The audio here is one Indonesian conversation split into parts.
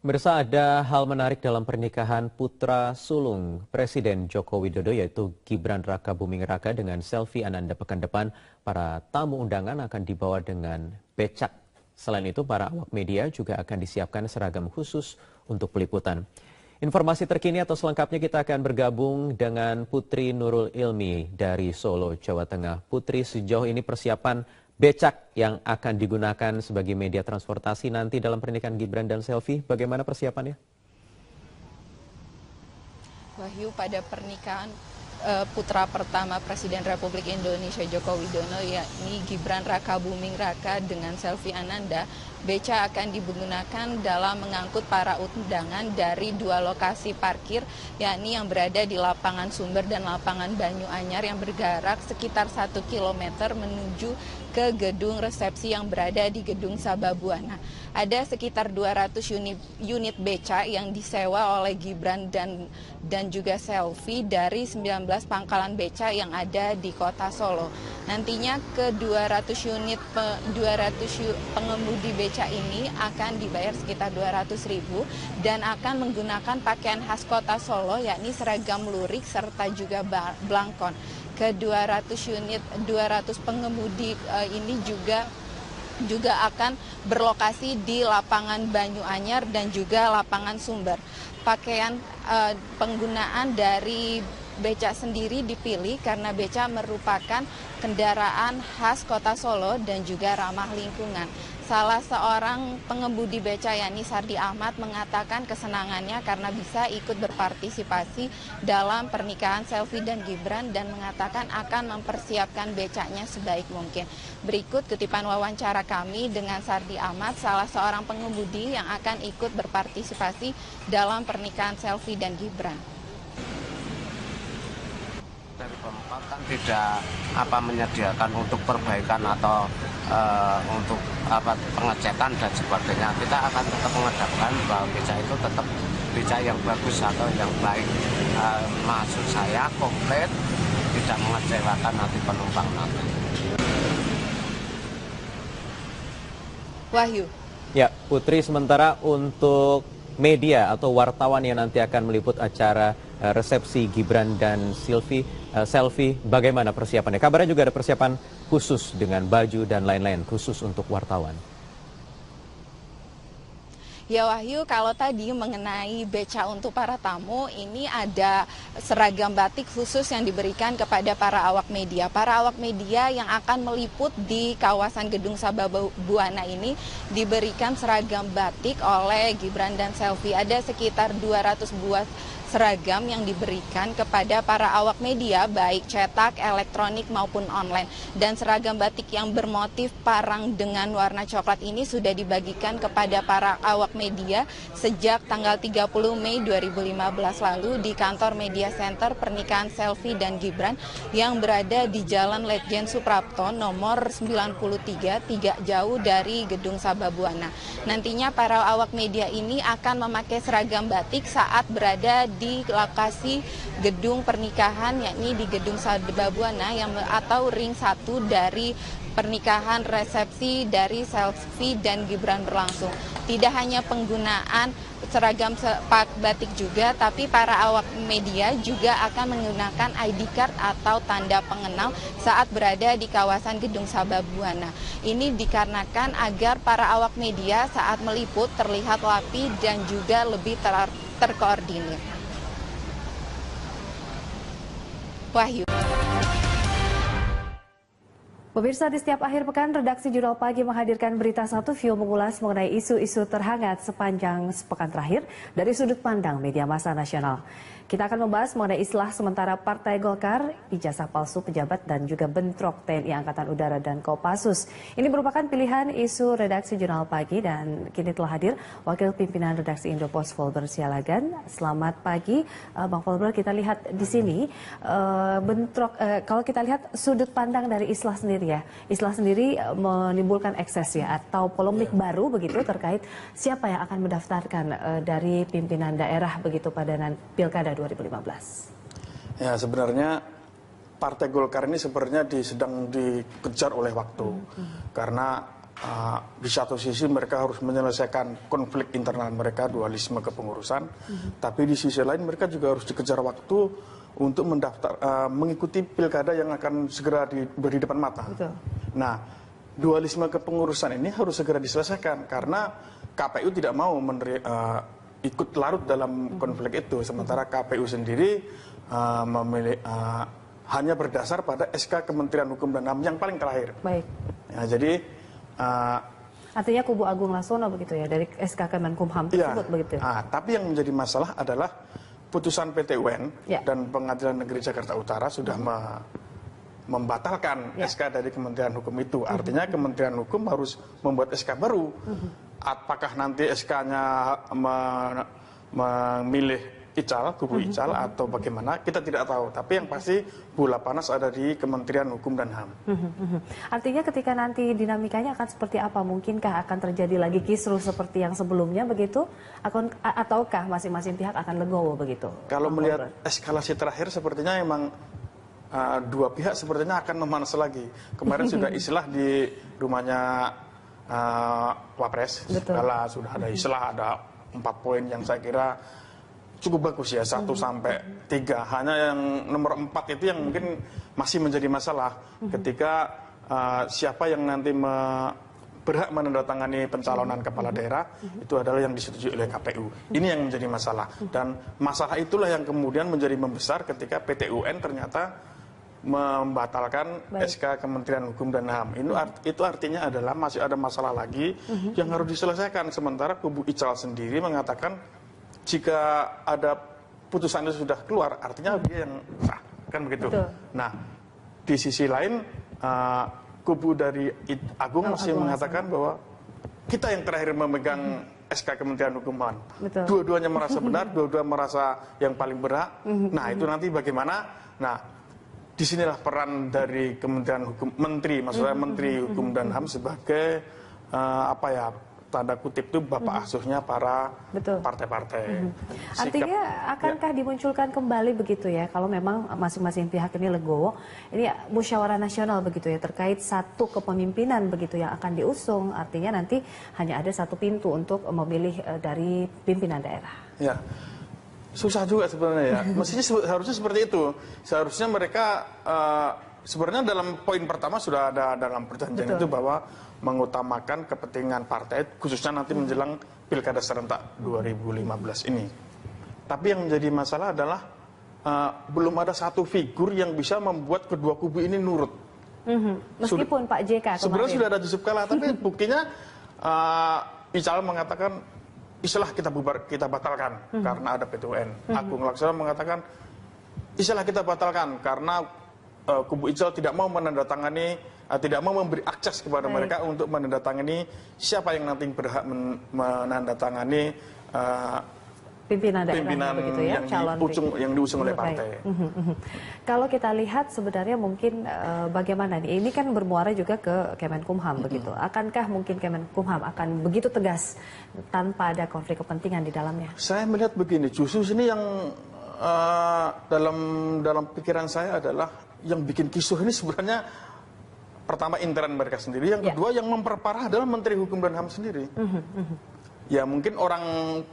Mirsa, ada hal menarik dalam pernikahan putra sulung Presiden Joko Widodo yaitu Gibran Rakabuming Raka dengan selfie Ananda pekan depan. Para tamu undangan akan dibawa dengan becak. Selain itu, para awak media juga akan disiapkan seragam khusus untuk peliputan. Informasi terkini atau selengkapnya kita akan bergabung dengan Putri Nurul Ilmi dari Solo, Jawa Tengah. Putri, sejauh ini persiapan becak yang akan digunakan sebagai media transportasi nanti dalam pernikahan Gibran dan selfie, bagaimana persiapannya? Wahyu, pada pernikahan putra pertama Presiden Republik Indonesia Joko Widodo yakni Gibran Rakabuming Raka dengan selfie Ananda, beca akan digunakan dalam mengangkut para undangan dari dua lokasi parkir, yakni yang berada di lapangan Sumber dan lapangan Banyuanyar yang berjarak sekitar 1 km menuju ke gedung resepsi yang berada di gedung Sababwana. Ada sekitar 200 unit beca yang disewa oleh Gibran dan juga selfie dari 19 pangkalan beca yang ada di kota Solo. Nantinya ke 200 pengemudi beca ini akan dibayar sekitar 200.000 dan akan menggunakan pakaian khas kota Solo yakni seragam lurik serta juga blangkon. Ke 200 pengemudi ini juga akan berlokasi di lapangan Banyuanyar dan juga lapangan Sumber. Pakaian penggunaan dari beca sendiri dipilih karena beca merupakan kendaraan khas kota Solo dan juga ramah lingkungan. Salah seorang pengemudi beca yakni Sardi Ahmad mengatakan kesenangannya karena bisa ikut berpartisipasi dalam pernikahan selfie dan Gibran dan mengatakan akan mempersiapkan becanya sebaik mungkin. Berikut kutipan wawancara kami dengan Sardi Ahmad, salah seorang pengemudi yang akan ikut berpartisipasi dalam pernikahan selfie dan Gibran. Dari Pemkot kan tidak menyediakan untuk perbaikan atau untuk pengecekan dan sebagainya. Kita akan tetap mengadapkan bahwa beca itu tetap beca yang bagus atau yang baik. Maksud saya komplit, tidak mengecewakan nanti penumpang nanti. Wahyu. Ya, Putri, sementara untuk media atau wartawan yang nanti akan meliput acara resepsi Gibran dan selfie, bagaimana persiapannya? Kabarnya juga ada persiapan khusus dengan baju dan lain-lain khusus untuk wartawan. Ya Wahyu, kalau tadi mengenai beca untuk para tamu, ini ada seragam batik khusus yang diberikan kepada para awak media. Para awak media yang akan meliput di kawasan Gedung Sababwana ini diberikan seragam batik oleh Gibran dan selfie. Ada sekitar 200 buah seragam yang diberikan kepada para awak media, baik cetak, elektronik maupun online. Dan seragam batik yang bermotif parang dengan warna coklat ini sudah dibagikan kepada para awak media sejak tanggal 30 Mei 2015 lalu di kantor Media Center pernikahan selfie dan Gibran yang berada di Jalan Letjen Suprapto nomor 93, tidak jauh dari Gedung Sababwana. Nantinya para awak media ini akan memakai seragam batik saat berada di lokasi gedung pernikahan, yakni di Gedung Sababwana atau ring 1 dari pernikahan resepsi dari selfie dan Gibran berlangsung. Tidak hanya penggunaan seragam batik juga, tapi para awak media juga akan menggunakan ID card atau tanda pengenal saat berada di kawasan Gedung Sababwana. Ini dikarenakan agar para awak media saat meliput terlihat rapi dan juga lebih terkoordinir. Wahyu. Pemirsa, di setiap akhir pekan, redaksi Jurnal Pagi menghadirkan berita satu view mengulas mengenai isu-isu terhangat sepanjang sepekan terakhir dari sudut pandang media massa nasional. Kita akan membahas mengenai istilah sementara Partai Golkar, ijazah palsu pejabat dan juga bentrok TNI Angkatan Udara dan Kopassus. Ini merupakan pilihan isu redaksi Jurnal Pagi dan kini telah hadir Wakil Pimpinan Redaksi Indopos Volber Sialagan. Selamat pagi, Bang Volber. Kita lihat di sini kalau kita lihat sudut pandang dari istilah sendiri ya. Istilah sendiri menimbulkan ekses ya atau polemik baru begitu terkait siapa yang akan mendaftarkan dari pimpinan daerah begitu pada Pilkada 2015. Ya, sebenarnya Partai Golkar ini sebenarnya sedang dikejar oleh waktu. Karena di satu sisi mereka harus menyelesaikan konflik internal mereka, dualisme kepengurusan, tapi di sisi lain mereka juga harus dikejar waktu untuk mengikuti pilkada yang akan segera beri depan mata. Betul. Nah, dualisme kepengurusan ini harus segera diselesaikan karena KPU tidak mau ikut larut dalam konflik itu, sementara KPU sendiri hanya berdasar pada SK Kementerian Hukum dan HAM yang paling terakhir. Baik. Ya, jadi artinya kubu Agung Laksono begitu ya, dari SK Kemenkumham tersebut begitu. Tapi yang menjadi masalah adalah putusan PT UN dan Pengadilan Negeri Jakarta Utara sudah membatalkan SK dari Kementerian Hukum itu. Artinya Kementerian Hukum harus membuat SK baru. Apakah nanti SK-nya memilih kubu Ical atau bagaimana, kita tidak tahu. Tapi yang pasti bola panas ada di Kementerian Hukum dan HAM. Artinya ketika nanti dinamikanya akan seperti apa? Mungkinkah akan terjadi lagi kisruh seperti yang sebelumnya begitu? Ataukah masing-masing pihak akan legowo begitu? Kalau melihat eskalasi terakhir sepertinya memang dua pihak sepertinya akan memanas lagi. Kemarin sudah istilah di rumahnya Wapres. Sudah ada istilah, ada 4 poin yang saya kira cukup bagus ya, 1 sampai 3. Hanya yang nomor 4 itu yang mungkin masih menjadi masalah ketika siapa yang nanti berhak menandatangani pencalonan kepala daerah itu adalah yang disetujui oleh KPU. Ini yang menjadi masalah, dan masalah itulah yang kemudian menjadi membesar ketika PT UN ternyata membatalkan SK Kementerian Hukum dan HAM. Itu artinya adalah masih ada masalah lagi yang harus diselesaikan, sementara kubu Ical sendiri mengatakan jika ada putusan itu sudah keluar, artinya dia yang sah, kan begitu. Betul. Nah, di sisi lain kubu dari Agung masih mengatakan bahwa kita yang terakhir memegang SK Kementerian Hukum dan HAM. Dua-duanya merasa benar, dua-duanya merasa yang paling berhak. Nah, itu nanti bagaimana? Nah, disinilah peran dari Kementerian Hukum, maksudnya Menteri Hukum dan HAM sebagai tanda kutip itu bapak asuhnya para partai-partai. Artinya akankah dimunculkan kembali begitu ya, kalau memang masing-masing pihak ini legowo, ini musyawarah nasional begitu ya, terkait satu kepemimpinan begitu yang akan diusung, artinya nanti hanya ada satu pintu untuk memilih dari pimpinan daerah. Ya, susah juga sebenarnya ya. Mestinya harusnya seperti itu. Seharusnya mereka sebenarnya dalam poin pertama sudah ada dalam perjanjian itu bahwa mengutamakan kepentingan partai, khususnya nanti menjelang Pilkada serentak 2015 ini. Tapi yang menjadi masalah adalah belum ada satu figur yang bisa membuat kedua kubu ini nurut. Meskipun Pak JK kemarin. Sebenarnya sudah ada Yusuf Kala, tapi buktinya Ical mengatakan istilah kita batalkan karena ada PT UN. Agung Laksono mengatakan istilah kita batalkan karena kubu Ical tidak mau menandatangani, tidak mau memberi akses kepada mereka untuk menandatangani siapa yang nanti berhak menandatangani pimpinan daerah begitu ya, yang diusung oleh partai. Kalau kita lihat sebenarnya mungkin bagaimana nih? Ini kan bermuara juga ke Kemenkumham begitu. Akankah mungkin Kemenkumham akan begitu tegas tanpa ada konflik kepentingan di dalamnya? Saya melihat begini, justru sini yang dalam pikiran saya adalah yang bikin kisruh ini sebenarnya pertama intern mereka sendiri, yang kedua yang memperparah adalah Menteri Hukum dan HAM sendiri. Ya mungkin orang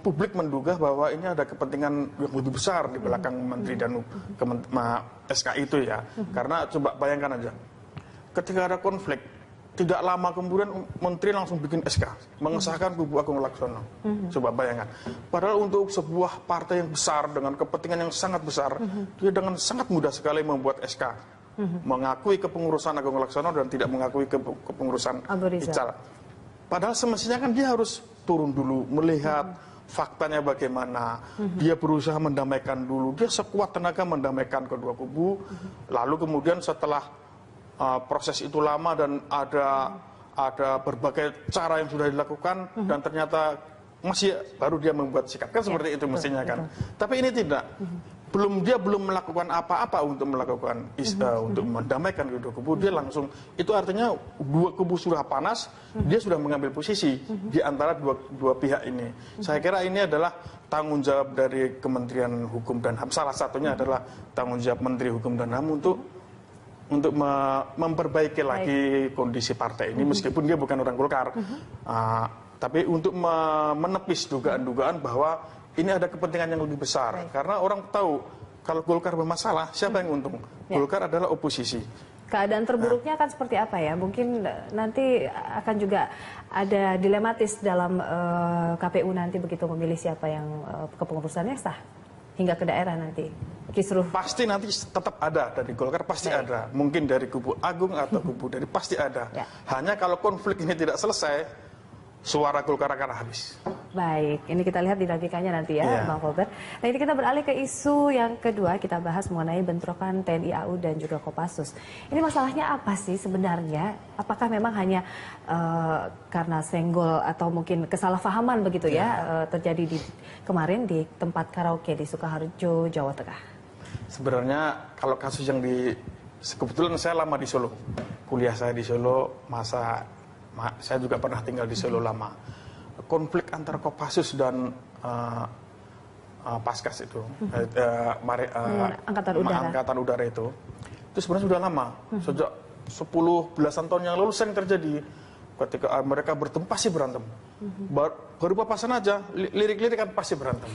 publik menduga bahwa ini ada kepentingan yang lebih besar di belakang Menteri dan SK itu ya. Karena coba bayangkan aja, ketika ada konflik, tidak lama kemudian Menteri langsung bikin SK, mengesahkan kubu Agung Laksono. Coba bayangkan. Padahal untuk sebuah partai yang besar, dengan kepentingan yang sangat besar, dia dengan sangat mudah sekali membuat SK. Mengakui kepengurusan Agung Laksono dan tidak mengakui kepengurusan Ical. Padahal semestinya kan dia harus turun dulu, melihat faktanya bagaimana. Dia berusaha mendamaikan dulu, dia sekuat tenaga mendamaikan kedua kubu. Lalu kemudian setelah proses itu lama dan ada berbagai cara yang sudah dilakukan dan ternyata masih baru dia membuat sikap, kan seperti itu mestinya kan. Tapi ini tidak. Dia belum melakukan apa-apa untuk melakukan untuk mendamaikan kedua kubu, dia langsung, itu artinya dua kubu sudah panas, dia sudah mengambil posisi di antara dua pihak ini. Saya kira ini adalah tanggung jawab dari Kementerian Hukum dan HAM, salah satunya adalah tanggung jawab Menteri Hukum dan HAM untuk memperbaiki lagi kondisi partai ini, meskipun dia bukan orang Golkar. Tapi untuk menepis dugaan-dugaan bahwa ini ada kepentingan yang lebih besar. Karena orang tahu kalau Golkar bermasalah, siapa yang untung? Golkar adalah oposisi. Keadaan terburuknya akan seperti apa ya? Mungkin nanti akan juga ada dilematis dalam KPU nanti begitu memilih siapa yang kepengurusannya sah hingga ke daerah nanti. Kisruh. Pasti nanti tetap ada dari Golkar, pasti ada. Mungkin dari kubu Agung atau kubu dari pasti ada. Hanya kalau konflik ini tidak selesai, suara Golkar akan habis. Baik, ini kita lihat dinamikanya nanti ya, Bang Robert. Nah, ini kita beralih ke isu yang kedua, kita bahas mengenai bentrokan TNI AU dan juga Kopassus. Ini masalahnya apa sih sebenarnya? Apakah memang hanya karena senggol atau mungkin kesalahpahaman begitu ya terjadi kemarin di tempat karaoke di Sukoharjo, Jawa Tengah? Sebenarnya kalau kasus yang kebetulan saya lama di Solo, kuliah saya di Solo, saya juga pernah tinggal di Solo lama. Konflik antara Kopassus dan Paskas itu, Angkatan Udara itu sebenarnya sudah lama. Sejak 10 belasan tahun yang lalu sering terjadi. Ketika mereka bertemu pasti berantem. Baru papasan aja, lirik-lirik kan pasti berantem.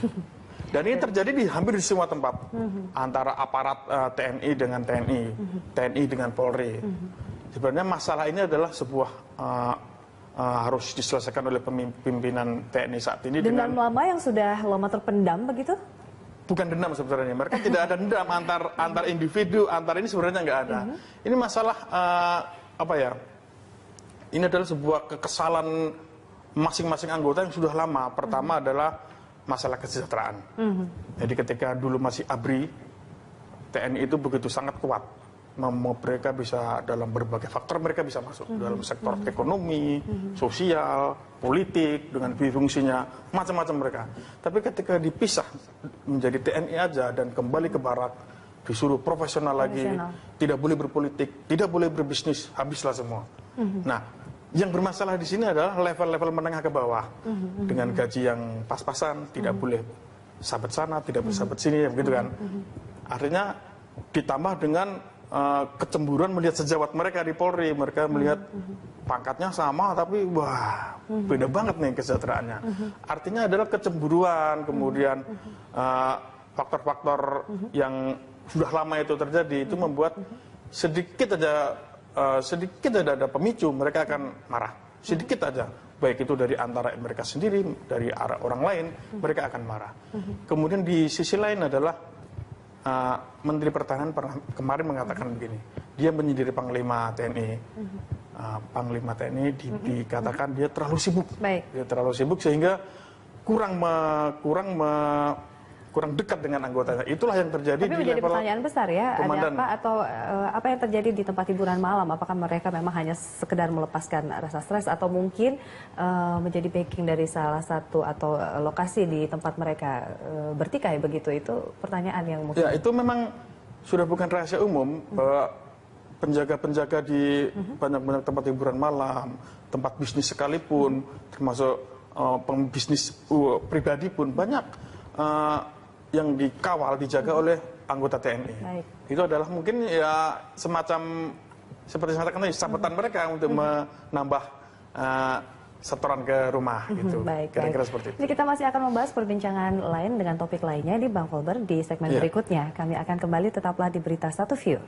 Dan ini terjadi hampir di semua tempat. Antara aparat TNI dengan TNI, TNI dengan Polri. Sebenarnya masalah ini adalah sebuah harus diselesaikan oleh pimpinan TNI saat ini. Dendam lama yang sudah lama terpendam begitu? Bukan dendam sebenarnya. Mereka tidak ada dendam antar individu, antar ini sebenarnya nggak ada. Ini masalah apa ya? Ini adalah sebuah kekesalan masing-masing anggota yang sudah lama. Pertama adalah masalah kesejahteraan. Jadi ketika dulu masih ABRI, TNI itu begitu sangat kuat. Mereka bisa dalam berbagai faktor mereka bisa masuk dalam sektor ekonomi, sosial, politik dengan fungsinya macam-macam mereka. Tapi ketika dipisah menjadi TNI aja dan kembali ke barak, disuruh profesional lagi, tidak boleh berpolitik, tidak boleh berbisnis, habislah semua. Nah, yang bermasalah di sini adalah level-level menengah ke bawah dengan gaji yang pas-pasan, tidak boleh sahabat sana, tidak boleh sahabat sini, begitu kan? Artinya ditambah dengan kecemburuan melihat sejawat mereka di Polri, mereka melihat pangkatnya sama tapi wah beda banget nih kesejahteraannya. Artinya adalah kecemburuan, kemudian faktor-faktor yang sudah lama itu terjadi itu membuat sedikit aja ada pemicu mereka akan marah, sedikit aja, baik itu dari antara mereka sendiri, dari arah orang lain mereka akan marah. Kemudian di sisi lain adalah Menteri Pertahanan kemarin mengatakan begini, dia menyindir Panglima TNI. Panglima TNI dikatakan dia terlalu sibuk. Dia terlalu sibuk sehingga kurang dekat dengan anggotanya. Itulah yang terjadi. Tapi menjadi pertanyaan besar ya, ada apa atau apa yang terjadi di tempat hiburan malam? Apakah mereka memang hanya sekedar melepaskan rasa stres atau mungkin menjadi backing dari salah satu atau lokasi di tempat mereka bertikai begitu? Itu pertanyaan yang mungkin. Ya, itu memang sudah bukan rahasia umum bahwa penjaga-penjaga di banyak-banyak tempat hiburan malam, tempat bisnis sekalipun, termasuk pembisnis pribadi pun banyak yang dikawal, dijaga oleh anggota TNI. Itu adalah mungkin ya semacam seperti saya katakan tadi, sabetan mereka untuk menambah setoran ke rumah gitu. Kira-kira seperti itu. Ini kita masih akan membahas perbincangan lain dengan topik lainnya di Bang Volber di segmen berikutnya. Kami akan kembali, tetaplah di Berita Satu View.